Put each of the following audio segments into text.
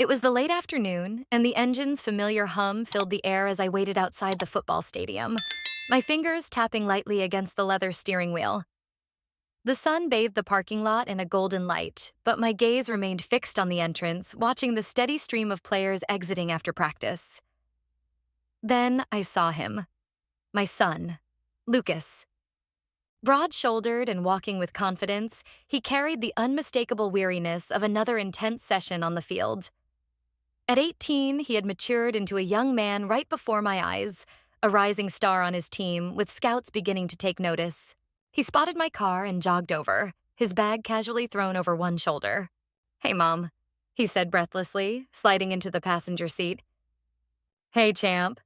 It was the late afternoon, and the engine's familiar hum filled the air as I waited outside the football stadium, my fingers tapping lightly against the leather steering wheel. The sun bathed the parking lot in a golden light, but my gaze remained fixed on the entrance, watching the steady stream of players exiting after practice. Then I saw him, my son, Lucas. Broad-shouldered and walking with confidence, he carried the unmistakable weariness of another intense session on the field. At 18, he had matured into a young man right before my eyes, a rising star on his team, with scouts beginning to take notice. He spotted my car and jogged over, his bag casually thrown over one shoulder. "Hey, Mom," he said breathlessly, sliding into the passenger seat. "Hey, champ."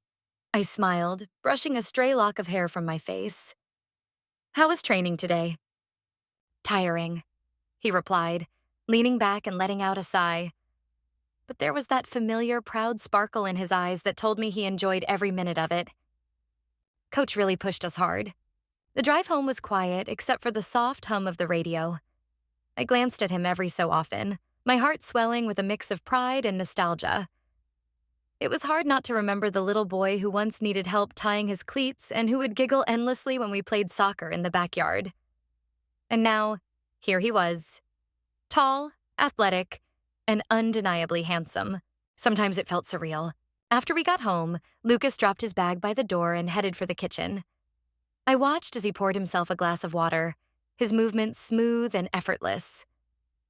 I smiled, brushing a stray lock of hair from my face. "How was training today?" "Tiring," he replied, leaning back and letting out a sigh. But there was that familiar, proud sparkle in his eyes that told me he enjoyed every minute of it. Coach really pushed us hard. The drive home was quiet except for the soft hum of the radio. I glanced at him every so often, my heart swelling with a mix of pride and nostalgia. It was hard not to remember the little boy who once needed help tying his cleats and who would giggle endlessly when we played soccer in the backyard. And now, here he was. Tall, athletic, and undeniably handsome. Sometimes it felt surreal. After we got home, Lucas dropped his bag by the door and headed for the kitchen. I watched as he poured himself a glass of water, his movements smooth and effortless.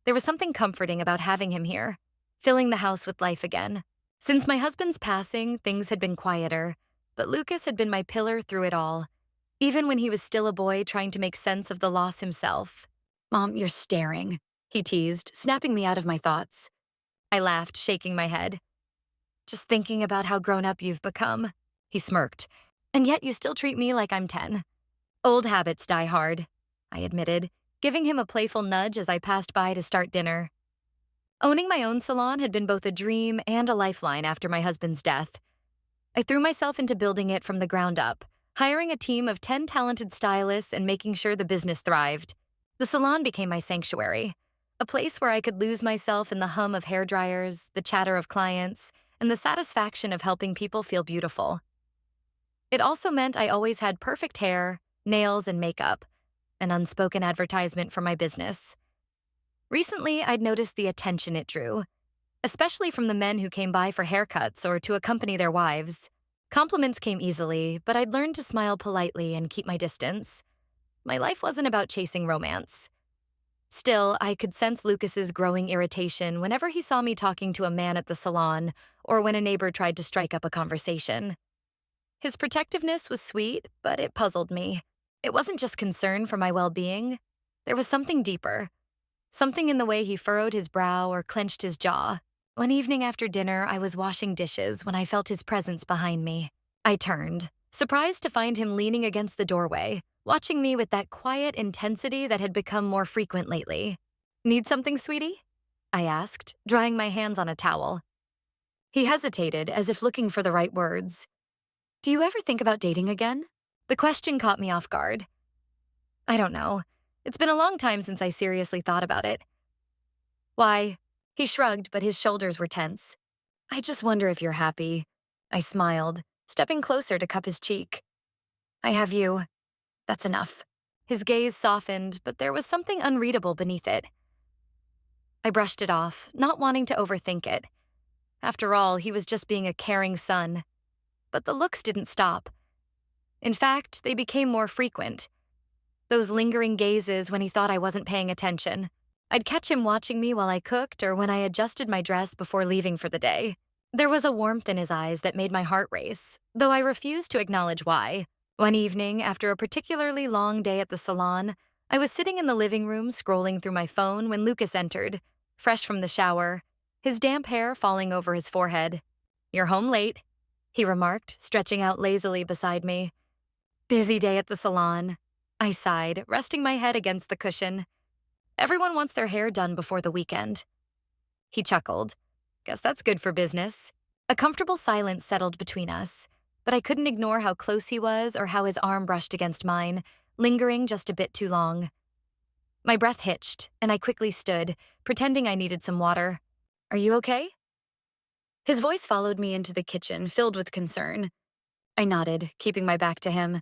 There was something comforting about having him here, filling the house with life again. Since my husband's passing, things had been quieter, but Lucas had been my pillar through it all, even when he was still a boy trying to make sense of the loss himself. "Mom, you're staring," he teased, snapping me out of my thoughts. I laughed, shaking my head. "Just thinking about how grown up you've become," he smirked. "And yet you still treat me like I'm 10. "Old habits die hard," I admitted, giving him a playful nudge as I passed by to start dinner. Owning my own salon had been both a dream and a lifeline after my husband's death. I threw myself into building it from the ground up, hiring a team of 10 talented stylists and making sure the business thrived. The salon became my sanctuary, a place where I could lose myself in the hum of hairdryers, the chatter of clients, and the satisfaction of helping people feel beautiful. It also meant I always had perfect hair, nails, and makeup, an unspoken advertisement for my business. Recently, I'd noticed the attention it drew, especially from the men who came by for haircuts or to accompany their wives. Compliments came easily, but I'd learned to smile politely and keep my distance. My life wasn't about chasing romance. Still, I could sense Lucas's growing irritation whenever he saw me talking to a man at the salon or when a neighbor tried to strike up a conversation. His protectiveness was sweet, but it puzzled me. It wasn't just concern for my well-being. There was something deeper. Something in the way he furrowed his brow or clenched his jaw. One evening after dinner, I was washing dishes when I felt his presence behind me. I turned, surprised to find him leaning against the doorway, watching me with that quiet intensity that had become more frequent lately. "Need something, sweetie?" I asked, drying my hands on a towel. He hesitated, as if looking for the right words. "Do you ever think about dating again?" The question caught me off guard. "I don't know. It's been a long time since I seriously thought about it." "Why?" He shrugged, but his shoulders were tense. "I just wonder if you're happy." I smiled, stepping closer to cup his cheek. "I have you. That's enough." His gaze softened, but there was something unreadable beneath it. I brushed it off, not wanting to overthink it. After all, he was just being a caring son. But the looks didn't stop. In fact, they became more frequent. Those lingering gazes when he thought I wasn't paying attention. I'd catch him watching me while I cooked or when I adjusted my dress before leaving for the day. There was a warmth in his eyes that made my heart race, though I refused to acknowledge why. One evening, after a particularly long day at the salon, I was sitting in the living room scrolling through my phone when Lucas entered, fresh from the shower, his damp hair falling over his forehead. "You're home late," he remarked, stretching out lazily beside me. "Busy day at the salon," I sighed, resting my head against the cushion. "Everyone wants their hair done before the weekend." He chuckled. "Guess that's good for business." A comfortable silence settled between us, but I couldn't ignore how close he was or how his arm brushed against mine, lingering just a bit too long. My breath hitched, and I quickly stood, pretending I needed some water. "Are you okay?" His voice followed me into the kitchen, filled with concern. I nodded, keeping my back to him.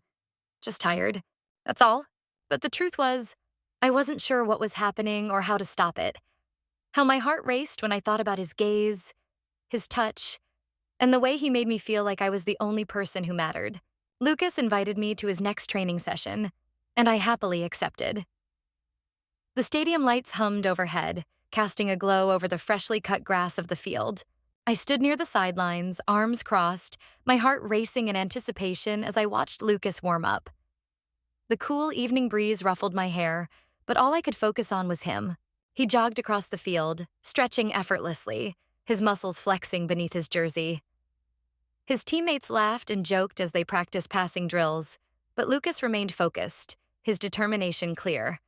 Just tired. That's all. But the truth was, I wasn't sure what was happening or how to stop it. How my heart raced when I thought about his gaze, his touch, and the way he made me feel like I was the only person who mattered. Lucas invited me to his next training session, and I happily accepted. The stadium lights hummed overhead, casting a glow over the freshly cut grass of the field. I stood near the sidelines, arms crossed, my heart racing in anticipation as I watched Lucas warm up. The cool evening breeze ruffled my hair, but all I could focus on was him. He jogged across the field, stretching effortlessly, his muscles flexing beneath his jersey. His teammates laughed and joked as they practiced passing drills, but Lucas remained focused, his determination clear.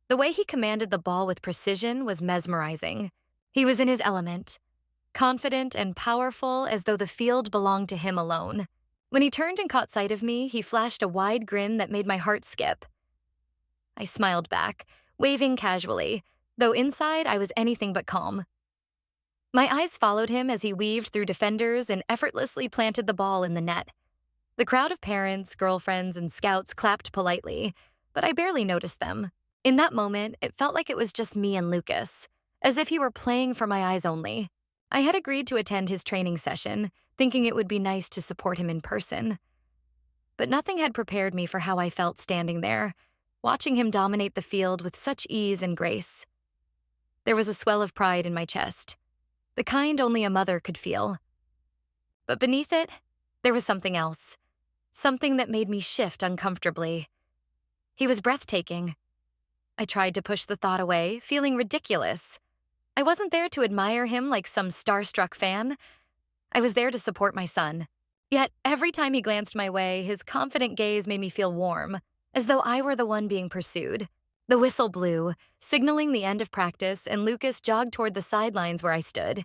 The way he commanded the ball with precision was mesmerizing. He was in his element, confident and powerful as though the field belonged to him alone. When he turned and caught sight of me, he flashed a wide grin that made my heart skip. I smiled back, waving casually, though inside I was anything but calm. My eyes followed him as he weaved through defenders and effortlessly planted the ball in the net. The crowd of parents, girlfriends, and scouts clapped politely, but I barely noticed them. In that moment, it felt like it was just me and Lucas, as if he were playing for my eyes only. I had agreed to attend his training session, thinking it would be nice to support him in person. But nothing had prepared me for how I felt standing there, watching him dominate the field with such ease and grace. There was a swell of pride in my chest, the kind only a mother could feel. But beneath it, there was something else, something that made me shift uncomfortably. He was breathtaking. I tried to push the thought away, feeling ridiculous. I wasn't there to admire him like some starstruck fan. I was there to support my son. Yet every time he glanced my way, his confident gaze made me feel warm, as though I were the one being pursued. The whistle blew, signaling the end of practice, and Lucas jogged toward the sidelines where I stood.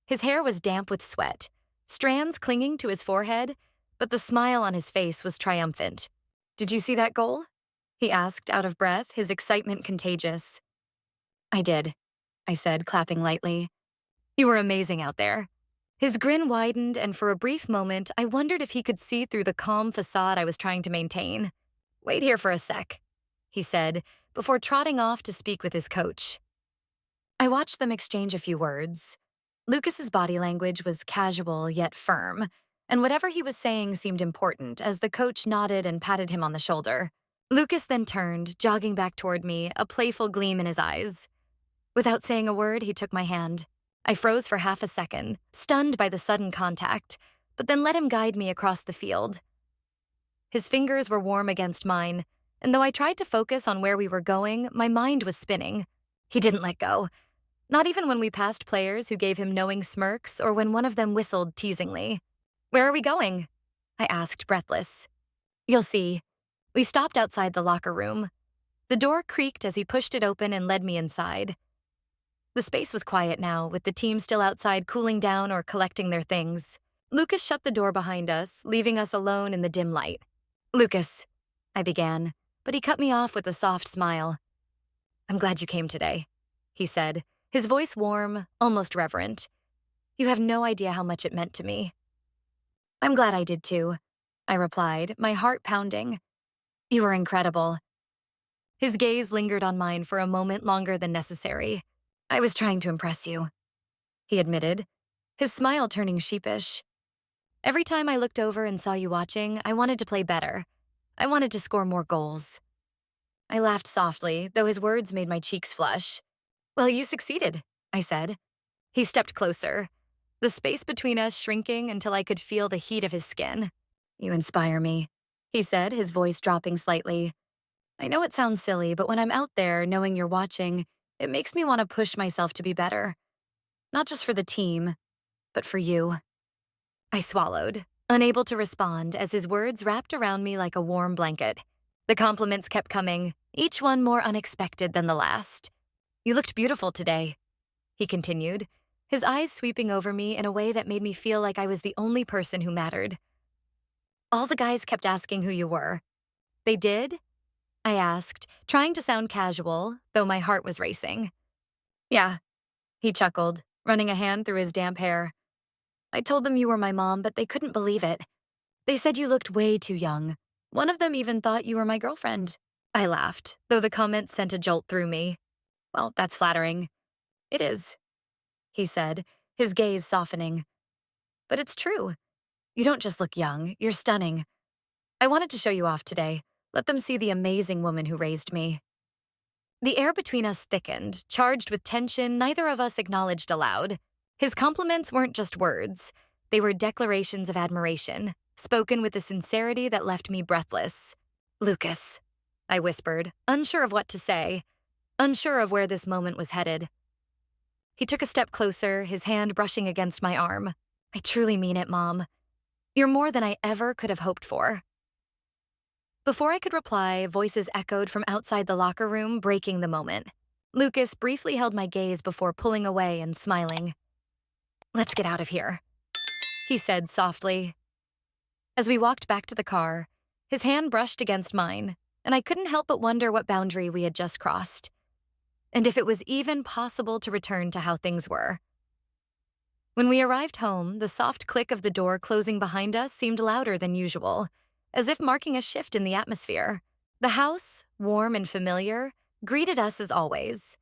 His hair was damp with sweat, strands clinging to his forehead, but the smile on his face was triumphant. "Did you see that goal?" he asked, out of breath, his excitement contagious. "I did," I said, clapping lightly. "You were amazing out there." His grin widened, and for a brief moment, I wondered if he could see through the calm facade I was trying to maintain. "Wait here for a sec," he said, before trotting off to speak with his coach. I watched them exchange a few words. Lucas's body language was casual yet firm, and whatever he was saying seemed important as the coach nodded and patted him on the shoulder. Lucas then turned, jogging back toward me, a playful gleam in his eyes. Without saying a word, he took my hand. I froze for half a second, stunned by the sudden contact, but then let him guide me across the field. His fingers were warm against mine, and though I tried to focus on where we were going, my mind was spinning. He didn't let go, not even when we passed players who gave him knowing smirks or when one of them whistled teasingly. "Where are we going?" I asked, breathless. "You'll see." We stopped outside the locker room. The door creaked as he pushed it open and led me inside. The space was quiet now, with the team still outside cooling down or collecting their things. Lucas shut the door behind us, leaving us alone in the dim light. "Lucas," I began, but he cut me off with a soft smile. "I'm glad you came today," he said, his voice warm, almost reverent. "You have no idea how much it meant to me." "I'm glad I did too," I replied, my heart pounding. "You were incredible." His gaze lingered on mine for a moment longer than necessary. "I was trying to impress you," he admitted, his smile turning sheepish. "Every time I looked over and saw you watching, I wanted to play better. I wanted to score more goals." I laughed softly, though his words made my cheeks flush. "Well, you succeeded," I said. He stepped closer, the space between us shrinking until I could feel the heat of his skin. "You inspire me," he said, his voice dropping slightly. "I know it sounds silly, but when I'm out there, knowing you're watching, it makes me want to push myself to be better. Not just for the team, but for you." I swallowed, unable to respond as his words wrapped around me like a warm blanket. The compliments kept coming, each one more unexpected than the last. "You looked beautiful today," he continued, his eyes sweeping over me in a way that made me feel like I was the only person who mattered. "All the guys kept asking who you were." "They did?" I asked, trying to sound casual, though my heart was racing. "Yeah," he chuckled, running a hand through his damp hair. I told them you were my mom, but they couldn't believe it. They said you looked way too young. One of them even thought you were my girlfriend. I laughed, though the comment sent a jolt through me. Well, that's flattering. It is, he said, his gaze softening. But it's true. You don't just look young, you're stunning. I wanted to show you off today. Let them see the amazing woman who raised me. The air between us thickened, charged with tension neither of us acknowledged aloud. His compliments weren't just words. They were declarations of admiration, spoken with a sincerity that left me breathless. Lucas, I whispered, unsure of what to say, unsure of where this moment was headed. He took a step closer, his hand brushing against my arm. I truly mean it, Mom. You're more than I ever could have hoped for. Before I could reply, voices echoed from outside the locker room, breaking the moment. Lucas briefly held my gaze before pulling away and smiling. Let's get out of here, he said softly. As we walked back to the car, his hand brushed against mine, and I couldn't help but wonder what boundary we had just crossed, and if it was even possible to return to how things were. When we arrived home, the soft click of the door closing behind us seemed louder than usual, as if marking a shift in the atmosphere. The house, warm and familiar, greeted us as always.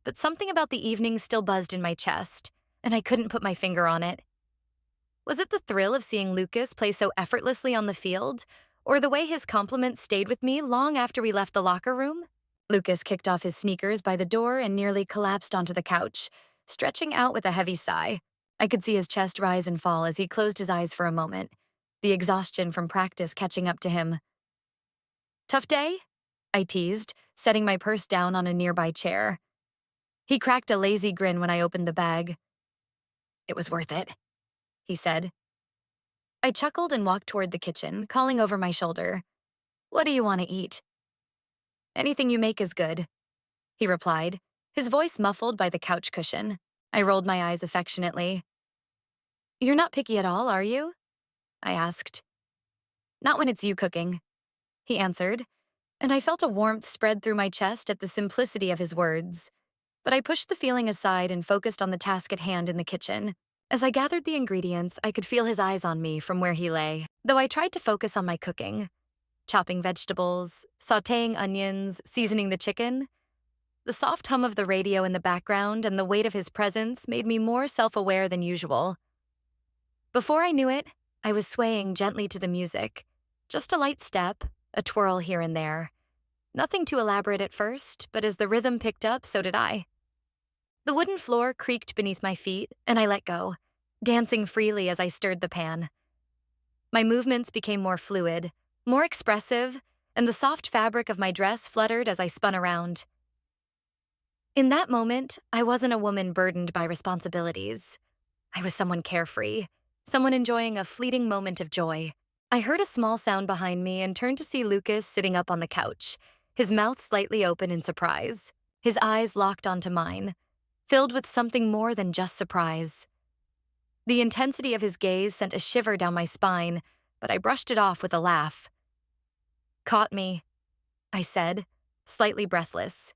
But something about the evening still buzzed in my chest, and I couldn't put my finger on it. Was it the thrill of seeing Lucas play so effortlessly on the field, or the way his compliments stayed with me long after we left the locker room? Lucas kicked off his sneakers by the door and nearly collapsed onto the couch, stretching out with a heavy sigh. I could see his chest rise and fall as he closed his eyes for a moment, the exhaustion from practice catching up to him. Tough day? I teased, setting my purse down on a nearby chair. He cracked a lazy grin when I opened the bag. It was worth it, he said. I chuckled and walked toward the kitchen, calling over my shoulder. What do you want to eat? Anything you make is good, he replied, his voice muffled by the couch cushion. I rolled my eyes affectionately. You're not picky at all, are you? I asked. Not when it's you cooking, he answered, and I felt a warmth spread through my chest at the simplicity of his words. But I pushed the feeling aside and focused on the task at hand in the kitchen. As I gathered the ingredients, I could feel his eyes on me from where he lay, though I tried to focus on my cooking. Chopping vegetables, sautéing onions, seasoning the chicken. The soft hum of the radio in the background and the weight of his presence made me more self-aware than usual. Before I knew it, I was swaying gently to the music. Just a light step, a twirl here and there. Nothing too elaborate at first, but as the rhythm picked up, so did I. The wooden floor creaked beneath my feet, and I let go, dancing freely as I stirred the pan. My movements became more fluid, more expressive, and the soft fabric of my dress fluttered as I spun around. In that moment, I wasn't a woman burdened by responsibilities. I was someone carefree, someone enjoying a fleeting moment of joy. I heard a small sound behind me and turned to see Lucas sitting up on the couch, his mouth slightly open in surprise, his eyes locked onto mine, filled with something more than just surprise. The intensity of his gaze sent a shiver down my spine, but I brushed it off with a laugh. Caught me, I said, slightly breathless.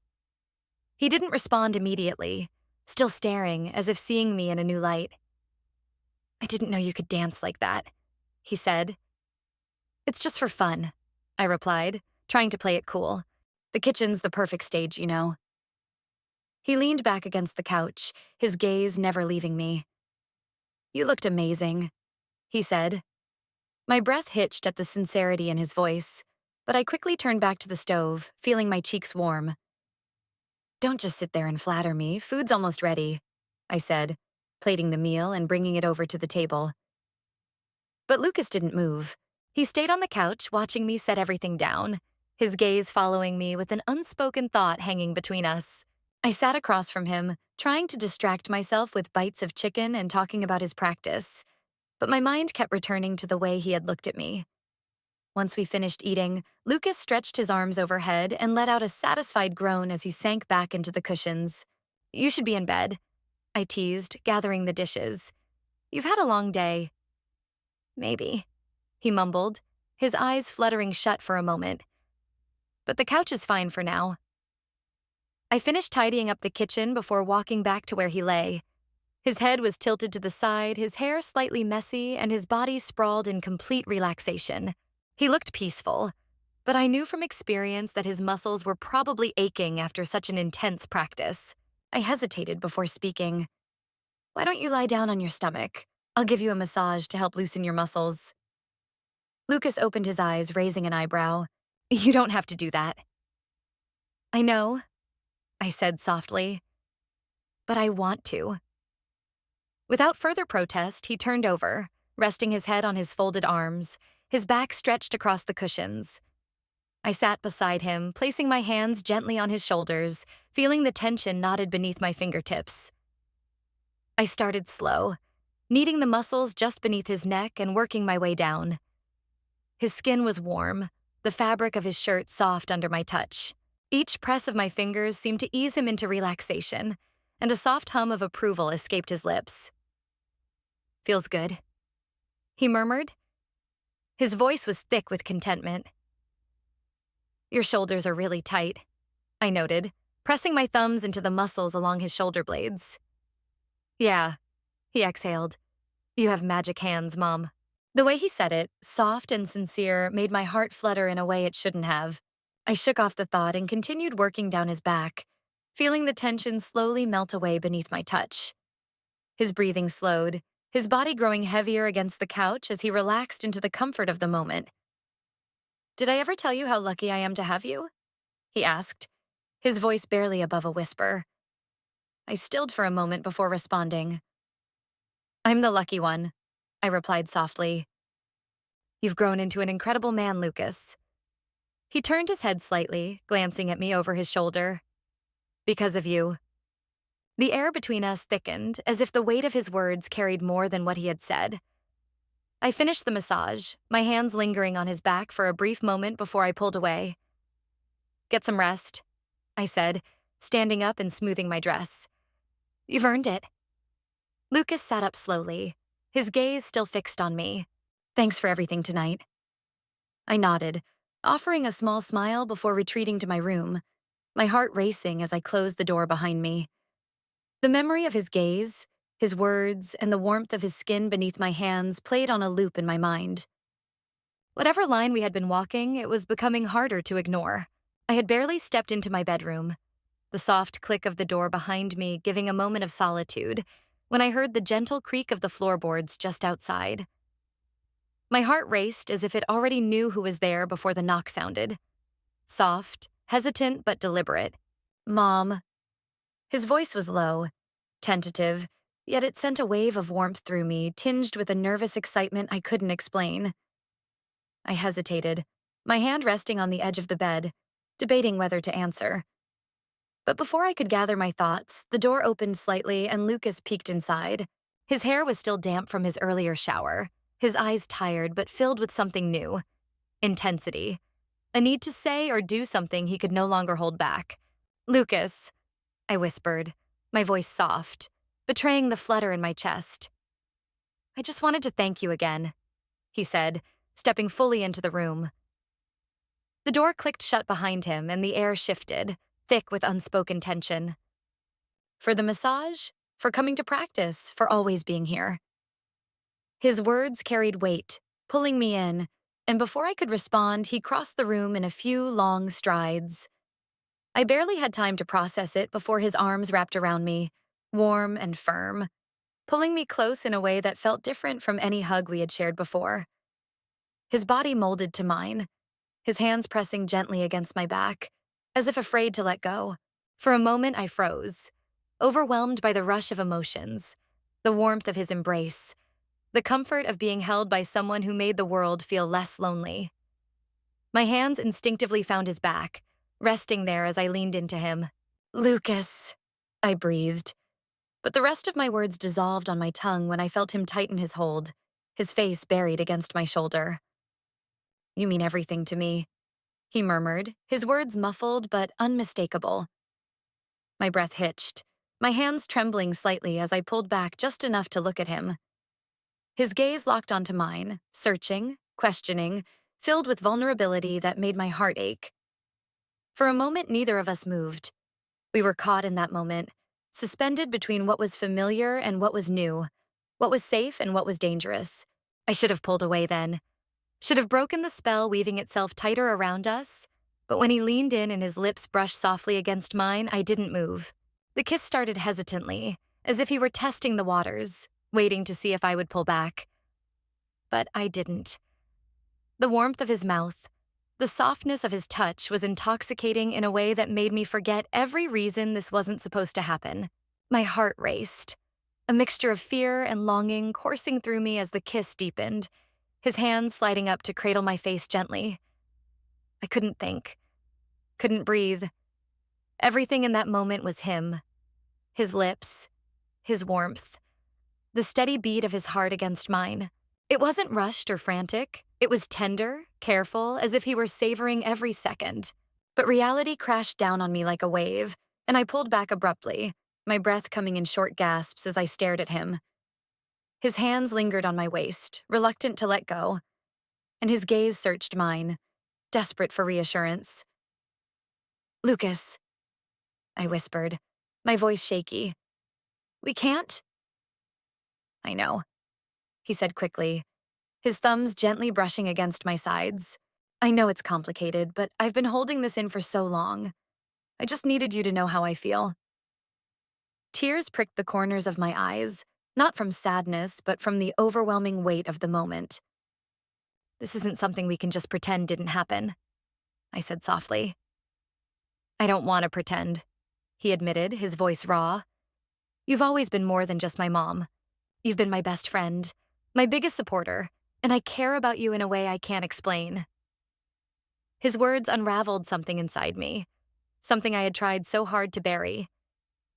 He didn't respond immediately, still staring as if seeing me in a new light. I didn't know you could dance like that, he said. It's just for fun, I replied, trying to play it cool. The kitchen's the perfect stage, you know. He leaned back against the couch, his gaze never leaving me. You looked amazing, he said. My breath hitched at the sincerity in his voice, but I quickly turned back to the stove, feeling my cheeks warm. Don't just sit there and flatter me, food's almost ready, I said, plating the meal and bringing it over to the table. But Lucas didn't move. He stayed on the couch, watching me set everything down, his gaze following me with an unspoken thought hanging between us. I sat across from him, trying to distract myself with bites of chicken and talking about his practice, but my mind kept returning to the way he had looked at me. Once we finished eating, Lucas stretched his arms overhead and let out a satisfied groan as he sank back into the cushions. You should be in bed, I teased, gathering the dishes. You've had a long day. Maybe, he mumbled, his eyes fluttering shut for a moment. But the couch is fine for now. I finished tidying up the kitchen before walking back to where he lay. His head was tilted to the side, his hair slightly messy, and his body sprawled in complete relaxation. He looked peaceful, but I knew from experience that his muscles were probably aching after such an intense practice. I hesitated before speaking. "Why don't you lie down on your stomach? I'll give you a massage to help loosen your muscles." Lucas opened his eyes, raising an eyebrow. "You don't have to do that." "I know," I said softly, "but I want to." Without further protest, he turned over, resting his head on his folded arms, his back stretched across the cushions. I sat beside him, placing my hands gently on his shoulders, feeling the tension knotted beneath my fingertips. I started slow, kneading the muscles just beneath his neck and working my way down. His skin was warm, the fabric of his shirt soft under my touch. Each press of my fingers seemed to ease him into relaxation, and a soft hum of approval escaped his lips. "Feels good," he murmured. His voice was thick with contentment. "Your shoulders are really tight," I noted, pressing my thumbs into the muscles along his shoulder blades. "Yeah," he exhaled. "You have magic hands, Mom." The way he said it, soft and sincere, made my heart flutter in a way it shouldn't have. I shook off the thought and continued working down his back, feeling the tension slowly melt away beneath my touch. His breathing slowed, his body growing heavier against the couch as he relaxed into the comfort of the moment. "Did I ever tell you how lucky I am to have you?" he asked, his voice barely above a whisper. I stilled for a moment before responding. "I'm the lucky one," I replied softly. "You've grown into an incredible man, Lucas." He turned his head slightly, glancing at me over his shoulder. "Because of you." The air between us thickened, as if the weight of his words carried more than what he had said. I finished the massage, my hands lingering on his back for a brief moment before I pulled away. "Get some rest," I said, standing up and smoothing my dress. "You've earned it." Lucas sat up slowly, his gaze still fixed on me. "Thanks for everything tonight." I nodded, offering a small smile before retreating to my room, my heart racing as I closed the door behind me. The memory of his gaze, his words, and the warmth of his skin beneath my hands played on a loop in my mind. Whatever line we had been walking, it was becoming harder to ignore. I had barely stepped into my bedroom, the soft click of the door behind me giving a moment of solitude, when I heard the gentle creak of the floorboards just outside. My heart raced as if it already knew who was there before the knock sounded. Soft, hesitant but deliberate. "Mom." His voice was low, tentative, yet it sent a wave of warmth through me, tinged with a nervous excitement I couldn't explain. I hesitated, my hand resting on the edge of the bed, debating whether to answer. But before I could gather my thoughts, the door opened slightly and Lucas peeked inside. His hair was still damp from his earlier shower, his eyes tired but filled with something new. Intensity. A need to say or do something he could no longer hold back. "Lucas," I whispered, my voice soft, betraying the flutter in my chest. "I just wanted to thank you again," he said, stepping fully into the room. The door clicked shut behind him and the air shifted, thick with unspoken tension. "For the massage, for coming to practice, for always being here." His words carried weight, pulling me in, and before I could respond, he crossed the room in a few long strides. I barely had time to process it before his arms wrapped around me, warm and firm, pulling me close in a way that felt different from any hug we had shared before. His body molded to mine, his hands pressing gently against my back, as if afraid to let go. For a moment, I froze, overwhelmed by the rush of emotions, the warmth of his embrace, the comfort of being held by someone who made the world feel less lonely. My hands instinctively found his back, resting there as I leaned into him. "Lucas," I breathed. But the rest of my words dissolved on my tongue when I felt him tighten his hold, his face buried against my shoulder. "You mean everything to me," he murmured, his words muffled but unmistakable. My breath hitched, my hands trembling slightly as I pulled back just enough to look at him. His gaze locked onto mine, searching, questioning, filled with vulnerability that made my heart ache. For a moment, neither of us moved. We were caught in that moment, suspended between what was familiar and what was new, what was safe and what was dangerous. I should have pulled away then, should have broken the spell weaving itself tighter around us, but when he leaned in and his lips brushed softly against mine, I didn't move. The kiss started hesitantly, as if he were testing the waters, waiting to see if I would pull back. But I didn't. The warmth of his mouth, the softness of his touch was intoxicating in a way that made me forget every reason this wasn't supposed to happen. My heart raced, a mixture of fear and longing coursing through me as the kiss deepened, his hands sliding up to cradle my face gently. I couldn't think, couldn't breathe. Everything in that moment was him. His lips, his warmth, the steady beat of his heart against mine. It wasn't rushed or frantic. It was tender, careful, as if he were savoring every second. But reality crashed down on me like a wave, and I pulled back abruptly, my breath coming in short gasps as I stared at him. His hands lingered on my waist, reluctant to let go, and his gaze searched mine, desperate for reassurance. "Lucas," I whispered, my voice shaky. "We can't?" "I know," he said quickly, his thumbs gently brushing against my sides. "I know it's complicated, but I've been holding this in for so long. I just needed you to know how I feel." Tears pricked the corners of my eyes, not from sadness, but from the overwhelming weight of the moment. "This isn't something we can just pretend didn't happen," I said softly. "I don't want to pretend," he admitted, his voice raw. "You've always been more than just my mom. You've been my best friend, my biggest supporter, and I care about you in a way I can't explain." His words unraveled something inside me, something I had tried so hard to bury.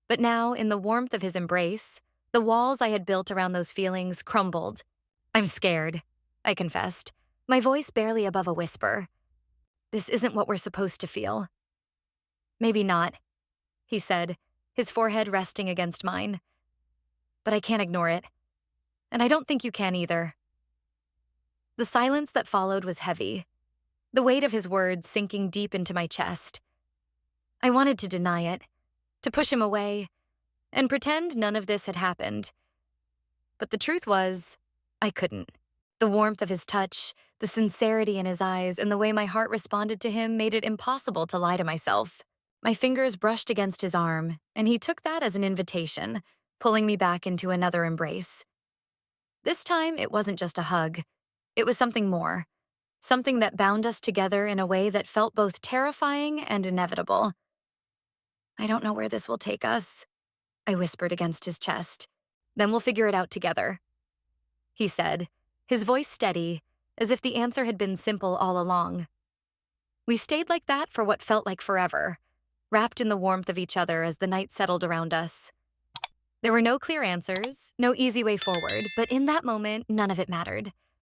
But now, in the warmth of his embrace, the walls I had built around those feelings crumbled. "I'm scared," I confessed, my voice barely above a whisper. "This isn't what we're supposed to feel." "Maybe not," he said, his forehead resting against mine. "But I can't ignore it. And I don't think you can either." The silence that followed was heavy, the weight of his words sinking deep into my chest. I wanted to deny it, to push him away, and pretend none of this had happened. But the truth was, I couldn't. The warmth of his touch, the sincerity in his eyes, and the way my heart responded to him made it impossible to lie to myself. My fingers brushed against his arm, and he took that as an invitation, pulling me back into another embrace. This time, it wasn't just a hug. It was something more, something that bound us together in a way that felt both terrifying and inevitable. "I don't know where this will take us," I whispered against his chest. "Then we'll figure it out together," he said, his voice steady, as if the answer had been simple all along. We stayed like that for what felt like forever, wrapped in the warmth of each other as the night settled around us. There were no clear answers, no easy way forward, but in that moment, none of it mattered.